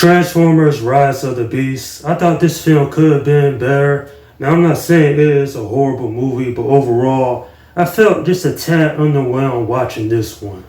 Transformers Rise of the Beast. I thought this film could have been better. Now, I'm not saying it is a horrible movie, but overall, I felt just a tad underwhelmed watching this one.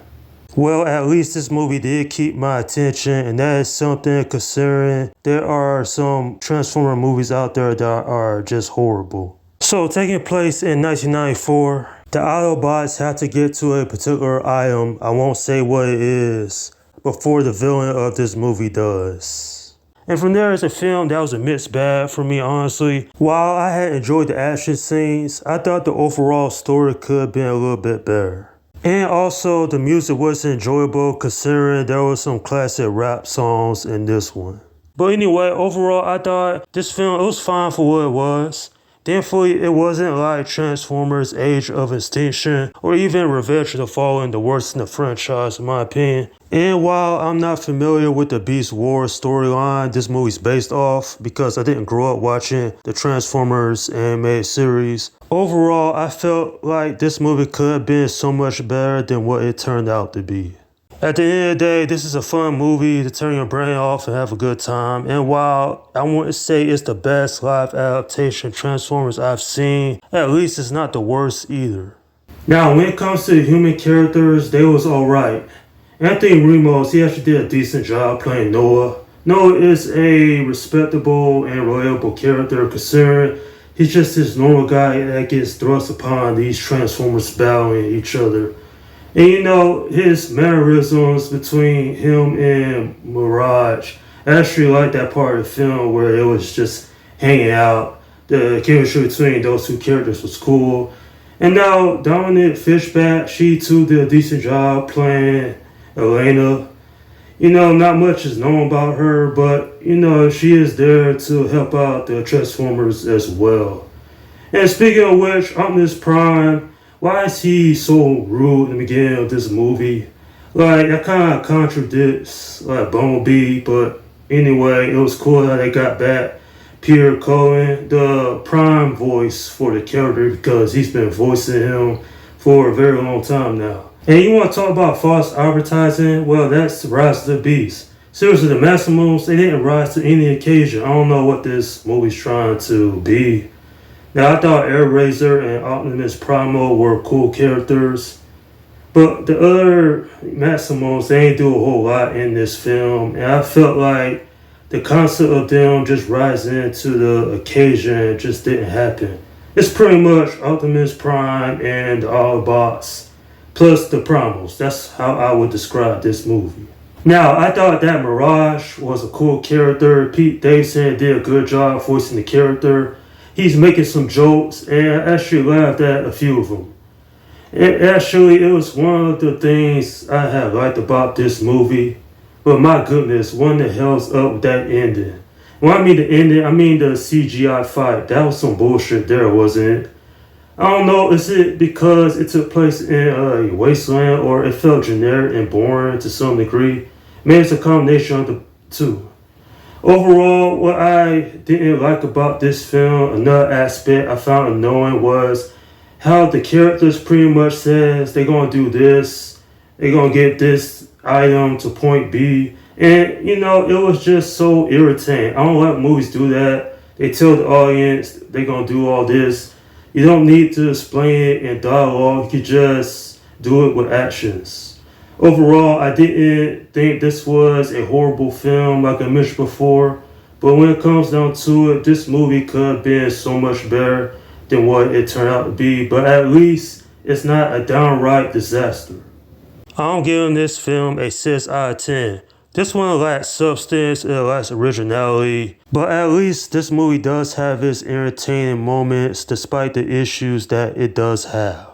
Well, at least this movie did keep my attention, and that is something considering there are some Transformer movies out there that are just horrible. So, taking place in 1994, the Autobots have to get to a particular item, I won't say what it is, before the villain of this movie does. And from there, it's a film that was a mixed bag for me, honestly. While I had enjoyed the action scenes, I thought the overall story could have been a little bit better. And also, the music was enjoyable considering there were some classic rap songs in this one. But anyway, overall, I thought this film, it was fine for what it was. Thankfully, it wasn't like Transformers Age of Extinction or even Revenge of the Fallen, the worst in the franchise in my opinion. And while I'm not familiar with the Beast Wars storyline this movie's based off because I didn't grow up watching the Transformers animated series, overall I felt like this movie could have been so much better than what it turned out to be. At the end of the day, this is a fun movie to turn your brain off and have a good time. And while I wouldn't say it's the best live adaptation Transformers I've seen, at least it's not the worst either. Now, when it comes to the human characters, they was alright. Anthony Ramos, he actually did a decent job playing Noah. Noah is a respectable and relatable character considering he's just this normal guy that gets thrust upon these Transformers battling each other. And you know, his mannerisms between him and Mirage, I actually like that part of the film where it was just hanging out. The chemistry between those two characters was cool. And now, Dominique Fishback, she too did a decent job playing Elena. You know, not much is known about her, but you know, she is there to help out the Transformers as well. And speaking of which, Optimus Prime, why is he so rude in the beginning of this movie? Like, that kind of contradicts like Bumblebee, but anyway, it was cool how they got back Peter Cullen, the prime voice for the character, because he's been voicing him for a very long time now. And you want to talk about false advertising? Well, that's Rise of the Beast. Seriously, the Maximals, they didn't rise to any occasion. I don't know what this movie's trying to be. Now, I thought Airazor and Optimus Primal were cool characters, but the other Maximals, they ain't do a whole lot in this film, and I felt like the concept of them just rising to the occasion just didn't happen. It's pretty much Optimus Prime and the Autobots, plus the Primals. That's how I would describe this movie. Now, I thought that Mirage was a cool character. Pete Davidson did a good job voicing the character. He's making some jokes, and I actually laughed at a few of them. It was one of the things I have liked about this movie. But my goodness, what the hell's up with that ending? When I mean the ending, I mean the CGI fight. That was some bullshit there, wasn't it? I don't know, is it because it took place in a wasteland or it felt generic and boring to some degree? Maybe it's a combination of the two. Overall, what I didn't like about this film, another aspect I found annoying was how the characters pretty much says they're going to do this, they're going to get this item to point B. And, you know, it was just so irritating. I don't like movies do that. They tell the audience they're going to do all this. You don't need to explain it in dialogue. You can just do it with actions. Overall, I didn't think this was a horrible film like I mentioned before, but when it comes down to it, this movie could have been so much better than what it turned out to be, but at least it's not a downright disaster. I'm giving this film a 6 out of 10. This one lacks substance, it lacks originality, but at least this movie does have its entertaining moments despite the issues that it does have.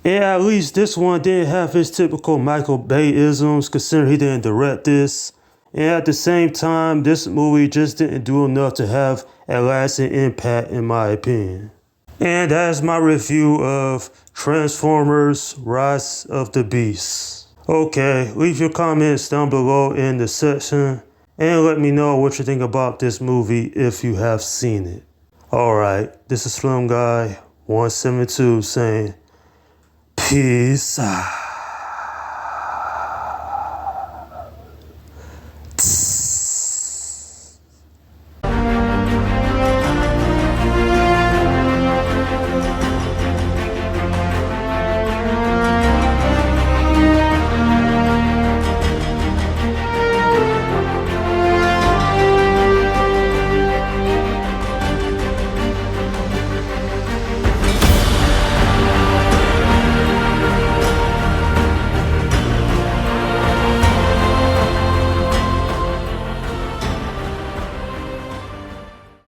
And at least this one didn't have his typical Michael Bay-isms considering he didn't direct this. And at the same time, this movie just didn't do enough to have a lasting impact in my opinion. And that is my review of Transformers Rise of the Beast. Okay, leave your comments down below in the section and let me know what you think about this movie if you have seen it. Alright, this is Slim Guy 172 saying peace out.